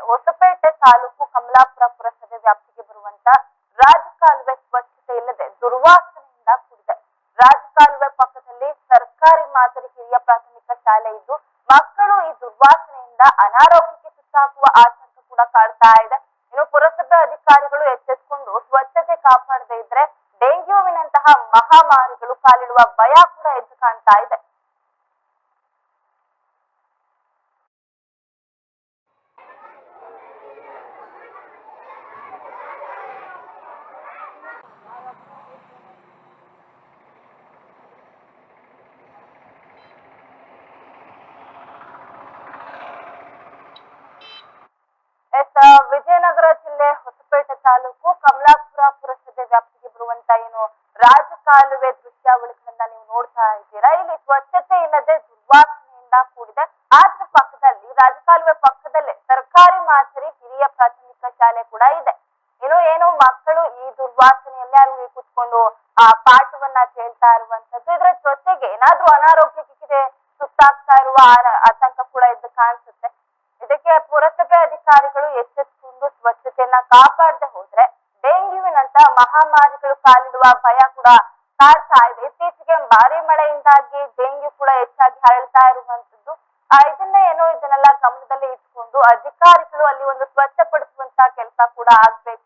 ಹೊಸಪೇಟೆ ತಾಲೂಕು ಕಮಲಾಪುರ ಪುರಸಭೆ ವ್ಯಾಪ್ತಿಗೆ ಬರುವಂತ ರಾಜಕಾಲುವೆ ಸ್ವಚ್ಛತೆ ಇಲ್ಲದೆ ದುರ್ವಾಸನೆಯಿಂದ ಕೂಡಿದೆ. ರಾಜಕಾಲುವೆ ಪಕ್ಕದಲ್ಲಿ ಸರ್ಕಾರಿ ಮಾದರಿ ಹಿರಿಯ ಪ್ರಾಥಮಿಕ ಶಾಲೆ ಇದ್ದು ಮಕ್ಕಳು ಈ ದುರ್ವಾಸನೆಯಿಂದ ಅನಾರೋಗ್ಯಕ್ಕೆ ತುತ್ತಾಗುವ ಆತಂಕ ಕೂಡ ಕಾಡ್ತಾ ಇದೆ. ಇನ್ನು ಪುರಸಭೆ ಅಧಿಕಾರಿಗಳು ಎಚ್ಚೆತ್ತುಕೊಂಡು ಸ್ವಚ್ಛತೆ ಕಾಪಾಡದೇ ಇದ್ರೆ ಡೆಂಗ್ಯೂವಿನಂತಹ ಮಹಾಮಾರಿಗಳು ಕಾಲಿಡುವ ಭಯ ಕೂಡ ಎದ್ದು ಕಾಣ್ತಾ ಇದೆ. ವಿಜಯನಗರ ಜಿಲ್ಲೆ ಹೊಸಪೇಟೆ ತಾಲೂಕು ಕಮಲಾಪುರ ಪುರಸಭೆ ವ್ಯಾಪ್ತಿಗೆ ಬರುವಂತ ಏನು ರಾಜಕಾಲುವೆ ದೃಶ್ಯಾವಳಿಗಳನ್ನ ನೀವು ನೋಡ್ತಾ ಇದ್ದೀರಾ. ಇಲ್ಲಿ ಸ್ವಚ್ಛತೆ ಇಲ್ಲದೆ ದುರ್ವಾಸನೆಯಿಂದ ಕೂಡಿದೆ. ಆದ್ರ ಪಕ್ಕದಲ್ಲಿ ರಾಜಕಾಲುವೆ ಪಕ್ಕದಲ್ಲೇ ಸರ್ಕಾರಿ ಮಾದರಿ ಹಿರಿಯ ಪ್ರಾಥಮಿಕ ಶಾಲೆ ಕೂಡ ಇದೆ. ಏನು ಮಕ್ಕಳು ಈ ದುರ್ವಾಸನೆಯಲ್ಲೇ ಅಲ್ಲಿ ಕುತ್ಕೊಂಡು ಆ ಪಾಠವನ್ನ ಕೇಳ್ತಾ ಇರುವಂತದ್ದು. ಇದರ ಜೊತೆಗೆ ಏನಾದ್ರೂ ಅನಾರೋಗ್ಯಕ್ಕೆ ಸುತ್ತಾಗ್ತಾ ಇರುವ ಆತಂಕ ಕೂಡ ಇದ್ದು ಕಾಣಿಸುತ್ತೆ. ಇದಕ್ಕೆ ಪುರಸಭೆ ಅಧಿಕಾರಿಗಳು ಎಚ್ಚೆತ್ತುಕೊಂಡು ಸ್ವಚ್ಛತೆಯನ್ನ ಕಾಪಾಡದೆ ಹೋದ್ರೆ ಡೆಂಗ್ಯೂವಿನಂತ ಮಹಾಮಾರಿಗಳು ಕಾಲಿಡುವ ಭಯ ಕೂಡ ಕಾಡ್ತಾ ಇದೆ. ಇತ್ತೀಚೆಗೆ ಭಾರಿ ಮಳೆಯಿಂದಾಗಿ ಡೆಂಗ್ಯೂ ಕೂಡ ಹೆಚ್ಚಾಗಿ ಹರಡ್ತಾ ಇರುವಂತದ್ದು. ಇದನ್ನೆಲ್ಲ ಗಮನದಲ್ಲಿ ಇಟ್ಕೊಂಡು ಅಧಿಕಾರಿಗಳು ಅಲ್ಲಿ ಒಂದು ಸ್ವಚ್ಛಪಡಿಸುವಂತ ಕೆಲಸ ಕೂಡ ಆಗ್ಬೇಕು.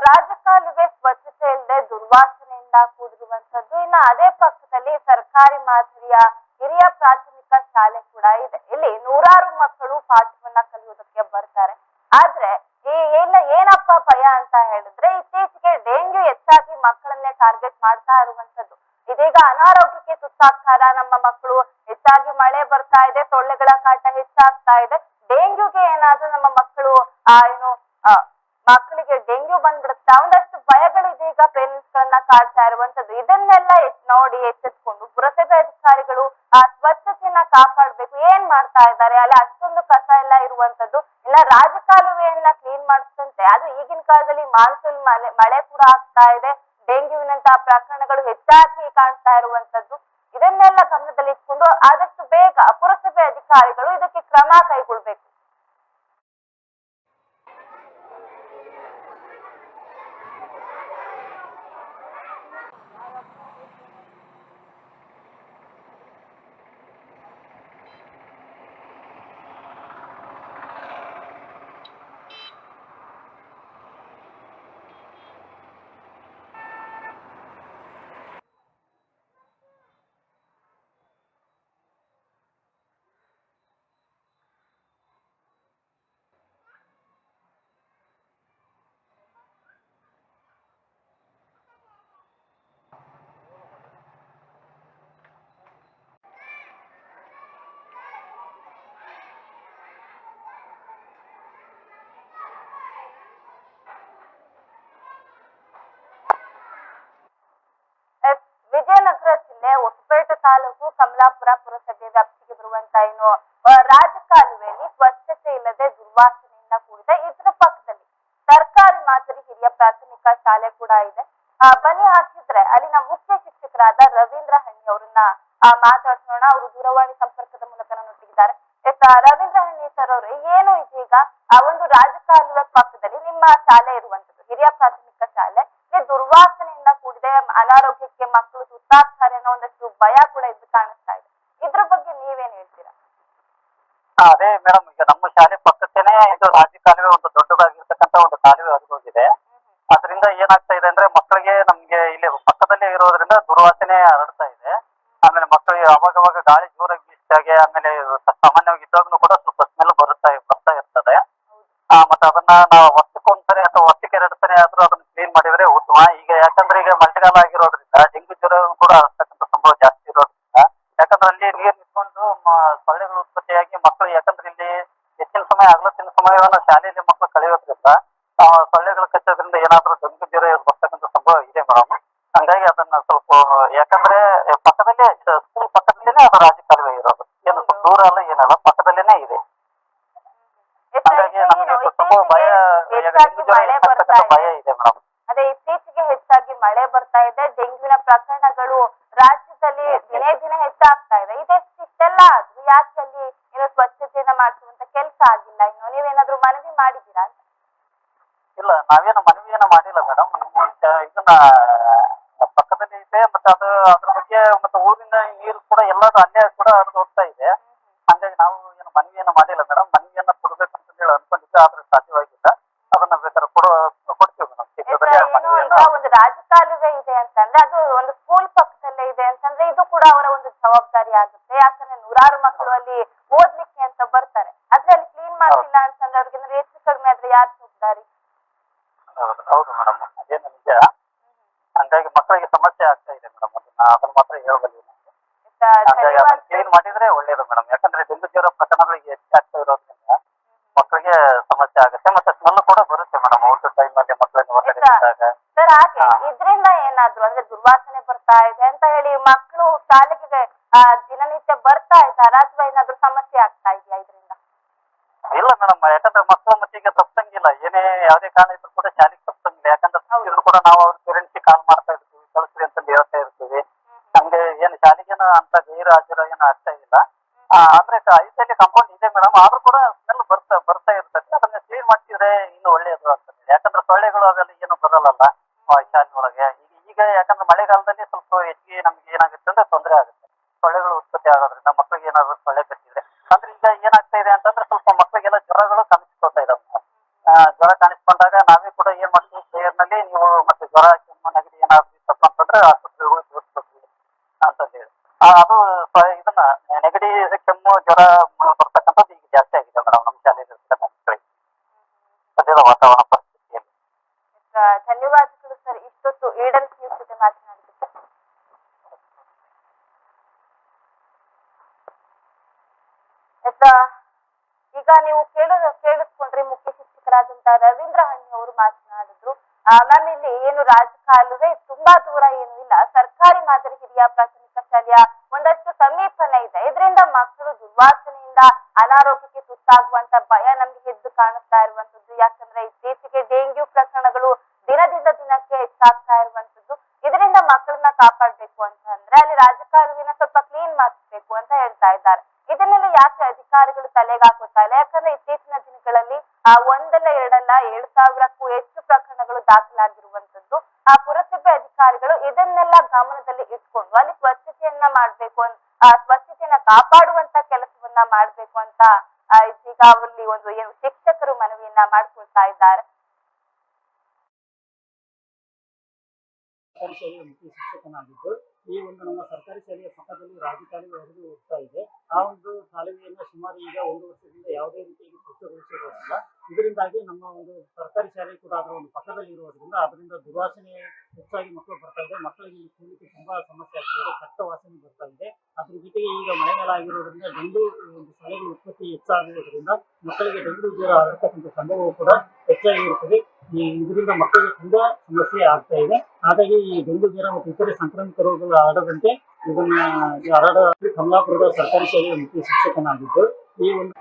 ರಾಜಕಾಲುವೆ ಸ್ವಚ್ಛತೆ ಇಲ್ಲದೆ ದುರ್ವಾಸನೆಯಿಂದ ಕೂಡಿರುವಂತದ್ದು. ಇನ್ನು ಅದೇ ಪಕ್ಕದಲ್ಲಿ ಸರ್ಕಾರಿ ಮಾದರಿಯ ಹಿರಿಯ ಪ್ರಾಥಮಿಕ ಶಾಲೆ ಕೂಡ ಇದೆ. ಇಲ್ಲಿ ನೂರಾರು ಮಕ್ಕಳು ಪಾಠವನ್ನ ಕಲಿಯೋದಕ್ಕೆ ಬರ್ತಾರೆ. ಆದ್ರೆ ಏನಪ್ಪ ಭಯ ಅಂತ ಹೇಳಿದ್ರೆ ಇತ್ತೀಚೆಗೆ ಡೆಂಗ್ಯೂ ಹೆಚ್ಚಾಗಿ ಮಕ್ಕಳನ್ನೇ ಟಾರ್ಗೆಟ್ ಮಾಡ್ತಾ ಇರುವಂತದ್ದು. ಇದೀಗ ಅನಾರೋಗ್ಯಕ್ಕೆ ತುತ್ತಾಗ್ತಾರ ನಮ್ಮ ಮಕ್ಕಳು. ಹೆಚ್ಚಾಗಿ ಮಳೆ ಬರ್ತಾ ಇದೆ, ಸೊಳ್ಳೆಗಳ ಕಾಟ ಹೆಚ್ಚಾಗ್ತಾ ಇದೆ. ಡೆಂಗ್ಯೂಗೆ ಏನಾದ್ರೂ ನಮ್ಮ ಮಕ್ಕಳು ಮಕ್ಕಳಿಗೆ ಡೆಂಗ್ಯೂ ಬಂದ್ಬಿಡುತ್ತಾ ಒಂದಷ್ಟು ಭಯಗಳು ಇದೀಗ ಪೇರೆಂಟ್ಸ್ ಗಳನ್ನ ಕಾಡ್ತಾ ಇರುವಂತದ್ದು. ಇದನ್ನೆಲ್ಲ ನೋಡಿ ಎಚ್ಚೆತ್ಕೊಂಡು ಪುರಸಭೆ ಅಧಿಕಾರಿಗಳು ಆ ಸ್ವಚ್ಛತೆಯನ್ನ ಕಾಪಾಡ್ಬೇಕು. ಏನ್ ಮಾಡ್ತಾ ಇದ್ದಾರೆ ಅಲ್ಲಿ? ಅಷ್ಟೊಂದು ಕಸ ಎಲ್ಲ ಇರುವಂತದ್ದು. ಇಲ್ಲ ರಾಜಕಾಲುವೆಯನ್ನ ಕ್ಲೀನ್ ಮಾಡಿಸಂತೆ. ಅದು ಈಗಿನ ಕಾಲದಲ್ಲಿ ಮಾನ್ಸೂನ್ ಮಳೆ ಕೂಡ ಆಗ್ತಾ ಇದೆ. ಡೆಂಗ್ಯೂವಿನಂತಹ ಪ್ರಕರಣಗಳು ಹೆಚ್ಚಾಗಿ ಕಾಣ್ತಾ ಇರುವಂತದ್ದು. ಇದನ್ನೆಲ್ಲ ಗಮನದಲ್ಲಿ ಇಟ್ಕೊಂಡು ಆದಷ್ಟು ಬೇಗ ಪುರಸಭೆ ಅಧಿಕಾರಿಗಳು ಇದಕ್ಕೆ ಕ್ರಮ ಕೈಗೊಳ್ಬೇಕು. ವಿಜಯನಗರ ಜಿಲ್ಲೆ ಹೊಸಪೇಟೆ ತಾಲೂಕು ಕಮಲಾಪುರ ಪುರಸಭೆ ವ್ಯಾಪ್ತಿಗೆ ಬರುವಂತ ರಾಜಕಾಲುವೆಯಲ್ಲಿ ಸ್ವಚ್ಛತೆ ಇಲ್ಲದೆ ದುರ್ವಾಸನೆಯಿಂದ ಕೂಡಿದೆ. ಇದರ ಪಕ್ಕದಲ್ಲಿ ಸರ್ಕಾರಿ ಮಾದರಿ ಹಿರಿಯ ಪ್ರಾಥಮಿಕ ಶಾಲೆ ಕೂಡ ಇದೆ. ಬನ್ನಿ ಹಾಕಿದ್ರೆ ಅಲ್ಲಿನ ಮುಖ್ಯ ಶಿಕ್ಷಕರಾದ ರವೀಂದ್ರ ಹಣ್ಣಿ ಅವರನ್ನ ಮಾತಾಡ್ಸೋಣ. ಅವರು ದೂರವಾಣಿ ಸಂಪರ್ಕದ ಮೂಲಕ ನನ್ನೊಟ್ಟಿಗಿದ್ದಾರೆ. ರವೀಂದ್ರ ಹಣ್ಣಿ ಸರ್ ಅವರು, ಏನು ಇದೀಗ ಆ ಒಂದು ರಾಜಕಾಲುವೆ ಪಕ್ಕದಲ್ಲಿ ನಿಮ್ಮ ಶಾಲೆ ಇರುವಂತದ್ದು, ಹಿರಿಯ ಪ್ರಾಥಮಿಕ ಶಾಲೆ. ಇಲ್ಲಿ ದುರ್ವಾಸನೆಯಿಂದ ಕೂಡಿದೆ, ಅನಾರೋಗ್ಯಕ್ಕೆ ಮಕ್ಕಳು ತುತ್ತಾಗ್ತಾರೆ ಅನ್ನೋ ಒಂದಷ್ಟು ಭಯ ಕೂಡ ಇದ್ದು ಕಾಣಿಸ್ತಾ ಇದೆ. ಇದ್ರ ಬಗ್ಗೆ ನೀವೇನ್ ಹೇಳ್ತೀರಾ? ಅದೇ ಮೇಡಮ್, ಈಗ ನಮ್ಮ ಶಾಲೆ ಪಕ್ಕಕ್ಕೇನೆ ಇದು ರಾಜಿ ಕಾಲುವೆ, ಒಂದು ದೊಡ್ಡದಾಗಿರ್ತಕ್ಕಂಥ ಒಂದು ಕಾಲುವೆ ಹರಿದು ಹೋಗಿದೆ. ಅದರಿಂದ ಏನಾಗ್ತಾ ಇದೆ ಅಂದ್ರೆ ಮಕ್ಕಳಿಗೆ ನಮ್ಗೆ ಇಲ್ಲಿ ಪಕ್ಕದಲ್ಲೇ ಇರೋದ್ರಿಂದ ದುರ್ವಾಸನೆ ಹರಡ್ತಾ ಇದೆ. ಆಮೇಲೆ ಮಕ್ಕಳಿಗೆ ಅವಾಗವಾಗ ಗಾಳಿ ಜೋರಾಗಿ ಬೀಸಿದಾಗೆ, ಆಮೇಲೆ ಸಾಮಾನ್ಯವಾಗಿ ಇದ್ದಾಗಲೂ ಕೂಡ ಸ್ವಲ್ಪ ಸ್ಮೆಲ್ ಬರ್ತಾ ಇರ್ತದೆ. ಮತ್ತೆ ಅದನ್ನ ನಾವು ವರ್ಷಕ್ಕೊಂದ್ಸರಿ ಅಥವಾ ವರ್ಷಕ್ಕೆ 2 ಸರಿ ಆದ್ರೂ ಅದನ್ನ ಕ್ಲೀನ್ ಮಾಡಿದ್ರೆ ಉತ್ತಮ. ಈಗ ಯಾಕಂದ್ರೆ ಈಗ ಮಳೆಗಾಲ ಆಗಿರೋದ್ರಿಂದ ಡೆಂಗು ಜ್ವರ ಕೂಡ ಹರಡ್ತಕ್ಕಂಥ ಸಂಭವ ಜಾಸ್ತಿ ಇರೋದ್ರಿಂದ, ಯಾಕಂದ್ರೆ ಅಲ್ಲಿ ನೀರು ನಿಂತ್ಕೊಂಡು ಸೊಳ್ಳೆಗಳು ಉತ್ಪತ್ತಿಯಾಗಿ ಮಕ್ಕಳು, ಯಾಕಂದ್ರೆ ಇಲ್ಲಿ ಹೆಚ್ಚಿನ ಸಮಯ ಹಗಲತ್ತಿನ ಸಮಯವನ್ನು ಶಾಲೆಯಲ್ಲಿ ಮಕ್ಕಳು ಕಳೆಯೋದ್ರಿಂದ ಸೊಳ್ಳೆಗಳು ಕಚ್ಚೋದ್ರಿಂದ ಏನಾದ್ರೂ ಡೆಂಗು ಜ್ವರ ಬರ್ತಕ್ಕಂಥ ಸಂಭವ ಇದೆ ಮೇಡಮ್. ಹಂಗಾಗಿ ಅದನ್ನ ಸ್ವಲ್ಪ, ಯಾಕಂದ್ರೆ ಪಕ್ಕದಲ್ಲೇ ಸ್ಕೂಲ್ ಪಕ್ಕದಲ್ಲೇನೆ ಅದು ರಾಜ ಕಾಲುವೆ ಇರೋದು, ಏನು ಸ್ವಲ್ಪ ದೂರ ಅಲ್ಲ ಏನಲ್ಲ, ಪಕ್ಕದಲ್ಲೇನೆ ಇದೆ. ಹಂಗಾಗಿ ನಮ್ಗೆ ಸ್ವಲ್ಪ ಭಯ ಇದೆ ಮೇಡಮ್. ಅದೇ ಇತ್ತೀಚೆಗೆ ಹೆಚ್ಚಾಗಿ ಮಳೆ ಬರ್ತಾ ಇದೆ, ಡೆಂಗ್ಯೂನ ಪ್ರಕರಣಗಳು ರಾಜ್ಯದಲ್ಲಿ ದಿನೇ ದಿನೇ ಹೆಚ್ಚಾಗ್ತಾ ಇದೆ. ಇಷ್ಟೆಲ್ಲ ಆದ್ರೂ ಯಾಕೆ ಅಲ್ಲಿ ಏನೋ ಸ್ವಚ್ಛತೆಯನ್ನ ಮಾಡಿಸುವಂತ ಕೆಲಸ ಆಗಿಲ್ಲ? ಇನ್ನು ನೀವೇನಾದ್ರೂ ಮನವಿ ಮಾಡಿದ್ದೀರಾ ಅಂತ? ಇಲ್ಲ, ನಾವೇನು ಮನವಿಯನ್ನ ಮಾಡಿಲ್ಲ ಮೇಡಮ್. ಇದನ್ನ ಪಕ್ಕದಲ್ಲಿ ಇದೆ, ಮತ್ತೆ ಅದ್ರ ಬಗ್ಗೆ ಮತ್ತೆ ಊರಿನ ನೀರು ಕೂಡ ಎಲ್ಲರೂ ಅಲ್ಲೇ ಕೂಡ ಹರಿದು ಹೋಗ್ತಾ ಇದೆ. ಹಂಗಾಗಿ ನಾವು ಏನು ಮನವಿಯನ್ನ ಮಾಡಿಲ್ಲ ಮೇಡಮ್. ಮನವಿಯನ್ನ ಕೊಡ್ಬೇಕು ಅಂತ ಹೇಳಿ ಅನ್ಕೊಂಡಿದ್ದೆ, ಆದ್ರೆ ಸಾಧ್ಯವಾಗಿಲ್ಲ. ಅದನ್ನ ಬೇಕಾದ್ರೆ ಕೊಡ್ತೀವಿ ಮೇಡಮ್. ಈಗ ಒಂದು ರಾಜಕಾಲುವೆ ಇದೆ ಅಂತಂದ್ರೆ, ಅದು ಒಂದು ಸ್ಕೂಲ್ ಪಕ್ಕದಲ್ಲೇ ಇದೆ ಅಂತಂದ್ರೆ ಇದು ಕೂಡ ಅವರ ಒಂದು ಜವಾಬ್ದಾರಿ ಆಗುತ್ತೆ. ಯಾಕಂದ್ರೆ ನೂರಾರು ಮಕ್ಕಳು ಅಲ್ಲಿ ಓದ್ಲಿಕ್ಕೆ ಅಂತ ಬರ್ತಾರೆ. ಅದ್ರಲ್ಲಿ ಕ್ಲೀನ್ ಮಾಡ್ತಿಲ್ಲ ಅಂತಂದ್ರೆ ಅವ್ರಿಗೆ ಹೆಚ್ಚು ಕಡಿಮೆ ಆದ್ರೆ ಯಾರು ಜವಾಬ್ದಾರಿ? ಹೌದು ಮೇಡಮ್, ಅದೇನು ನಿಜ. ಹಂಗಾಗಿ ಮಕ್ಕಳಿಗೆ ಸಮಸ್ಯೆ ಆಗ್ತಾ ಇದೆ ಮೇಡಮ್. ಅದನ್ನ ಮಾತ್ರ ಹೇಳ್ಬಲ್ಲಿ. ಹಂಗಾಗಿ ಅದನ್ನ ಕ್ಲೀನ್ ಮಾಡಿದ್ರೆ ಒಳ್ಳೇದು ಮೇಡಮ್. ಯಾಕಂದ್ರೆ ಡೆಂಗು ಜ್ವರ ಪ್ರಕರಣಗಳಿಗೆ ಹೆಚ್ಚಾಗ್ತಾ ಇರೋದ್ರಿಂದ ಮಕ್ಕಳಿಗೆ ಸಮಸ್ಯೆ ಆಗುತ್ತೆ, ಮತ್ತೆ ಸ್ಮೆಲ್ ಕೂಡ ಬರುತ್ತೆ ಮೇಡಮ್ ಊಟದ ಟೈಮಲ್ಲಿ ಮಕ್ಕಳನ್ನ ಹೊರಗಡೆ ಬಿಟ್ಟಾಗ. ಸರ್, ಹಾಗೆ ಇದರಿಂದ ಏನಾದ್ರು ಅಂದ್ರೆ ದುರ್ವಾಸನೆ ಬರ್ತಾ ಇದೆ ಅಂತ ಹೇಳಿ ಮಕ್ಕಳು ಶಾಲೆಗೆ ದಿನನಿತ್ಯ ಬರ್ತಾ ಇದ್ದಾರಾ, ಅಥವಾ ಏನಾದ್ರು ಸಮಸ್ಯೆ ಆಗ್ತಾ ಇದೆಯಾ ಇದರಿಂದ? ಇಲ್ಲ ಮೇಡಮ್, ಯಾಕಂದ್ರೆ ಮಕ್ಕಳು ಮತ್ತೆ ಈಗ ತಪ್ಪಂಗಿಲ್ಲ, ಏನೇ ಯಾವುದೇ ಕಾರಣ ಇದ್ರು ಕೂಡ ಶಾಲೆಗೆ ತಪ್ಪಂಗಿಲ್ಲ. ಯಾಕಂದ್ರೆ ಇದ್ರು ಕೂಡ ನಾವು ಅವ್ರ ಪೇರೆಂಟ್ಸ್ಗೆ ಕಾಲ್ ಮಾಡ್ತಾ ಇರ್ತೀವಿ, ಕಳಿಸ್ರಿ ಅಂತ ಹೇಳ್ತಾ ಇರ್ತೀವಿ. ನಮ್ಗೆ ಏನು ಶಾಲೆಗೇನು ಅಂತ ಗೈರು ಹಾಜರ ಏನು ಆಗ್ತಾ ಇಲ್ಲ. ಆದ್ರೆ ಐದಲ್ಲಿ ಕಾಂಪೌಂಡ್ ಇದೆ ಮೇಡಮ್, ಆದ್ರೂ ಕೂಡ ಸ್ಮೆಲ್ ಬರ್ತಾ ಇರ್ತದೆ. ಅದನ್ನ ಕ್ಲೀನ್ ಮಾಡ್ತಿದ್ರೆ ಇನ್ನು ಒಳ್ಳೇದು ಆಗ್ತದೆ. ಯಾಕಂದ್ರೆ ಸೊಳ್ಳೆಗಳು ಅವೆಲ್ಲ ಏನು ಬರಲ್ಲಲ್ಲ ಶಾಲೆ ಒಳಗೆ. ಈಗ ಯಾಕಂದ್ರೆ ಮಳೆಗಾಲದಲ್ಲಿ ಸ್ವಲ್ಪ ಹೆಚ್ಚಿಗೆ ನಮ್ಗೆ ಏನಾಗುತ್ತೆ ಅಂದ್ರೆ ತೊಂದರೆ ಆಗುತ್ತೆ, ಸೊಳ್ಳೆಗಳು ಉತ್ಪತ್ತಿ ಆಗೋದ್ರಿಂದ. ಮಕ್ಕಳಿಗೆ ಏನಾದ್ರು ಸೊಳ್ಳೆ ಕಟ್ಟಿದ್ರೆ ಅಂದ್ರೆ ಈಗ ಏನಾಗ್ತಾ ಇದೆ ಅಂತಂದ್ರೆ ಸ್ವಲ್ಪ ಮಕ್ಕಳಿಗೆಲ್ಲ ಜ್ವರಗಳು ಕಾಣಿಸ್ಕೊಳ್ತಾ ಇದಾವೆ. ಜ್ವರ ಕಾಣಿಸ್ಕೊಂಡಾಗ ನಾವೇ ಕೂಡ ಏನ್ ಮಾಡ್ತೀವಿ, ಪ್ರೇಯರ್ನಲ್ಲಿ ನೀವು ಮತ್ತೆ ಜ್ವರ, ಕೆಮ್ಮು, ನೆಗಡಿ ಏನಾದ್ರು ತಪ್ಪ ಅಂತಂದ್ರೆ ಆಸ್ಪತ್ರೆಗಳು ತೋರಿಸ್ಬೇಕು ಅಂತಂದೇಳಿ. ಅದು ಇದನ್ನ ನೆಗಡಿ, ಕೆಮ್ಮು, ಜ್ವರ ಬರ್ತಕ್ಕಂಥದ್ದು ಈಗ ಜಾಸ್ತಿ ಆಗಿದೆ ಮೇಡಮ್ ನಮ್ಮ ಶಾಲೆಯಲ್ಲಿ ಮಕ್ಕಳಿಗೆ ಸದ್ಯದ ವಾತಾವರಣ ಪರಿಸ್ಥಿತಿಯಲ್ಲಿ. ಧನ್ಯವಾದಗಳು ಸರ್, ಇಷ್ಟೊತ್ತು ಈಡನ್ಸ್ ನ್ಯೂಸ್ ಜೊತೆ ಮಾತನಾಡಿದ್ದಕ್ಕೆ. ಈಗ ನೀವು ಕೇಳಿಸ್ಕೊಂಡ್ರಿ, ಮುಖ್ಯ ಶಿಕ್ಷಕರಾದಂತ ರವೀಂದ್ರ ಹಣ್ಣಿ ಅವರು ಮಾತನಾಡಿದ್ರು. ಮ್ಯಾಮ್, ಇಲ್ಲಿ ಏನು ರಾಜಕಾಲುವೆ ತುಂಬಾ ದೂರ ಏನು ಇಲ್ಲ, ಸರ್ಕಾರಿ ಮಾದರಿ ಹಿರಿಯ ಪ್ರಾಥಮಿಕ ಶಾಲೆಯ ಒಂದಷ್ಟು ಸಮೀಪನೇ ಇದೆ. ಇದರಿಂದ ಮಕ್ಕಳು ದುರ್ವಾಸನೆಯಿಂದ ಅನಾರೋಗ್ಯಕ್ಕೆ ತುತ್ತಾಗುವಂತ ಭಯ ನಮ್ಗೆ ಎದ್ದು ಕಾಣಿಸ್ತಾ ಇರುವಂತದ್ದು. ಯಾಕಂದ್ರೆ ಇತ್ತೀಚೆಗೆ ಡೆಂಗ್ಯೂ ಪ್ರಕರಣಗಳು ದಿನದಿಂದ ದಿನಕ್ಕೆ ಹೆಚ್ಚಾಗ್ತಾ ಇರುವಂತದ್ದು. ಇದರಿಂದ ಮಕ್ಕಳನ್ನ ಕಾಪಾಡ್ಬೇಕು ಅಂತ ಅಂದ್ರೆ ಅಲ್ಲಿ ರಾಜಕಾಲುವೆನ ಸ್ವಲ್ಪ ಕ್ಲೀನ್ ಮಾಡಿಸ್ಬೇಕು ಅಂತ ಹೇಳ್ತಾ ಇದ್ದಾರೆ. ಇದನ್ನೆಲ್ಲ ಯಾಕೆ ಅಧಿಕಾರಿಗಳು ತಲೆಗೆ ಹಾಕುತ್ತಾ ಇಲ್ಲ? ಯಾಕಂದ್ರೆ ಇತ್ತೀಚಿನ ದಿನಗಳಲ್ಲಿ ಒಂದಲ್ಲ ಎರಡಲ್ಲ 7,000ಕ್ಕೂ ಹೆಚ್ಚು ಪ್ರಕರಣಗಳು ದಾಖಲಾಗಿರುವಂತದ್ದು. ಪುರಸಭೆ ಅಧಿಕಾರಿಗಳು ಇದನ್ನೆಲ್ಲ ಗಮನದಲ್ಲಿ ಇಟ್ಕೊಂಡು ಅಲ್ಲಿ ಸ್ವಚ್ಛತೆಯನ್ನ ಮಾಡ್ಬೇಕು, ಸ್ವಚ್ಛತೆಯನ್ನ ಕಾಪಾಡುವಂತ ಕೆಲಸವನ್ನ ಮಾಡ್ಬೇಕು ಅಂತ ಈಗ ಅಲ್ಲಿ ಒಂದು ಏನು ಶಿಕ್ಷಕರು ಮನವಿಯನ್ನ ಮಾಡ್ಕೊಳ್ತಾ ಇದ್ದಾರೆ. ಸರ್ಕಾರಿ ಶಾಲೆಯ ಮುಖ್ಯ ಶಿಕ್ಷಕನಾಗಿದ್ದು, ಈ ಒಂದು ನಮ್ಮ ಸರ್ಕಾರಿ ಶಾಲೆಯ ಪಕ್ಕದಲ್ಲಿ ರಾಜಕಾಲುವೆ ಹರಿದು ಹೋಗ್ತಾ ಇದೆ. ಆ ಒಂದು ಕಾಲುವೆಯನ್ನು ಸುಮಾರು ಈಗ 1 ವರ್ಷದಿಂದ ಯಾವುದೇ ರೀತಿಯಾಗಿ ಸ್ವಚ್ಛಗೊಳಿಸಿರೋದಿಲ್ಲ. ಇದರಿಂದಾಗಿ ನಮ್ಮ ಒಂದು ಸರ್ಕಾರಿ ಶಾಲೆ ಕೂಡ ಅದರ ಒಂದು ಪಕ್ಕದಲ್ಲಿ ಇರೋದ್ರಿಂದ ಅದರಿಂದ ದುರ್ವಾಸನೆ ಹೆಚ್ಚಾಗಿ ಮಕ್ಕಳು ಬರ್ತಾ ಇದೆ. ಮಕ್ಕಳಿಗೆ ಕೂಲಿಕ್ಕೆ ತುಂಬಾ ಸಮಸ್ಯೆ ಆಗ್ತಾ ಇದೆ, ಕೆಟ್ಟ ವಾಸನೆ ಬರ್ತಾ ಇದೆ. ಅದ್ರ ಜೊತೆಗೆ ಈಗ ಮಳೆಗಾಲ ಆಗಿರೋದ್ರಿಂದ ಡೆಂಗು ಒಂದು ಸೊಳ್ಳೆಗಳ ಉತ್ಪತ್ತಿ ಹೆಚ್ಚಾಗಿರೋದ್ರಿಂದ ಮಕ್ಕಳಿಗೆ ಡೆಂಗು ಜ್ವರ ಹರಡ್ತಕ್ಕಂಥ ಸಂಭವವು ಕೂಡ ಹೆಚ್ಚಾಗಿರುತ್ತದೆ. ಇದರಿಂದ ಮಕ್ಕಳಿಗೆ ತುಂಬಾ ಸಮಸ್ಯೆ ಆಗ್ತಾ ಇದೆ. ಹಾಗಾಗಿ ಈ ಡೆಂಗು ಜ್ವರ ಮತ್ತು ಇತರೆ ಸಾಂಕ್ರಾಮಿಕ ರೋಗಗಳು ಹರಡದಂತೆ ಇದನ್ನ ಕಮಲಾಪುರದ ಸರ್ಕಾರಿ ಶಾಲೆಯ ಮುಖ್ಯ ಶಿಕ್ಷಕನಾಗಿದ್ದು, ಈ ಒಂದು